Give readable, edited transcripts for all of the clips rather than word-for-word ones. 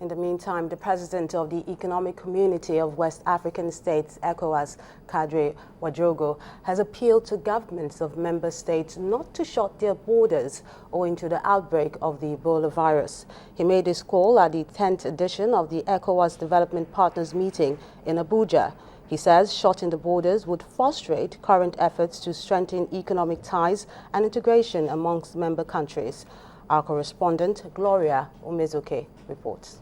In the meantime, the president of the Economic Community of West African States, ECOWAS, Kadri Ouedraogo, has appealed to governments of member states not to shut their borders owing to the outbreak of the Ebola virus. He made this call at the 10th edition of the ECOWAS Development Partners meeting in Abuja. He says shutting the borders would frustrate current efforts to strengthen economic ties and integration amongst member countries. Our correspondent, Gloria Umezuke, reports.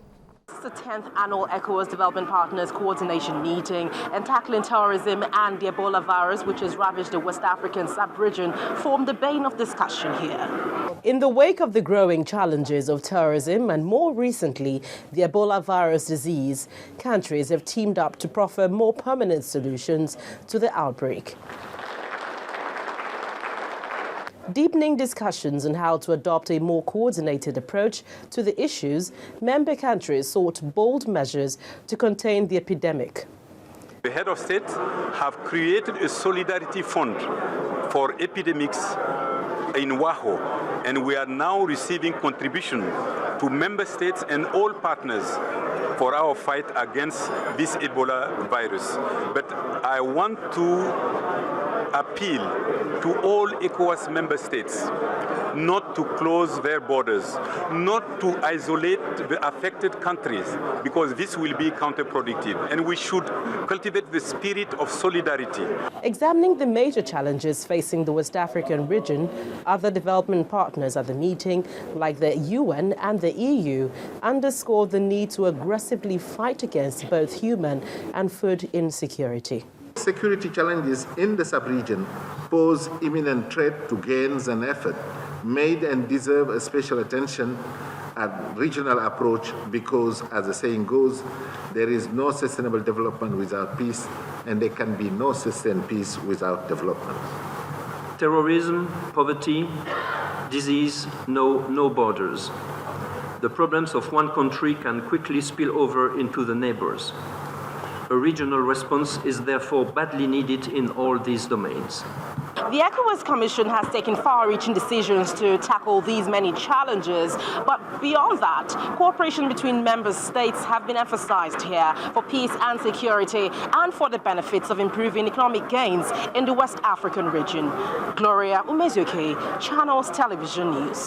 It's the 10th annual ECOWAS Development Partners Coordination meeting, and tackling terrorism and the Ebola virus, which has ravaged the West African sub-region, formed the bane of discussion here. In the wake of the growing challenges of terrorism and more recently the Ebola virus disease, countries have teamed up to proffer more permanent solutions to the outbreak. Deepening discussions on how to adopt a more coordinated approach to the issues, member countries sought bold measures to contain the epidemic. The head of state have created a solidarity fund for epidemics in WAHO, and we are now receiving contribution to member states and all partners for our fight against this Ebola virus. But I want to appeal to all ECOWAS member states not to close their borders, not to isolate the affected countries, because this will be counterproductive, and we should cultivate the spirit of solidarity. Examining the major challenges facing the West African region, other development partners at the meeting, like the UN and the EU, underscored the need to aggressively fight against both human and food insecurity. Security challenges in the sub-region pose imminent threat to gains and effort made and deserve a special attention and regional approach because, as the saying goes, there is no sustainable development without peace, and there can be no sustained peace without development. Terrorism, poverty, disease know no borders. The problems of one country can quickly spill over into the neighbors. A regional response is therefore badly needed in all these domains. The ECOWAS Commission has taken far-reaching decisions to tackle these many challenges, but beyond that, cooperation between member states have been emphasized here for peace and security and for the benefits of improving economic gains in the West African region. Gloria Umezuke, Channels Television News.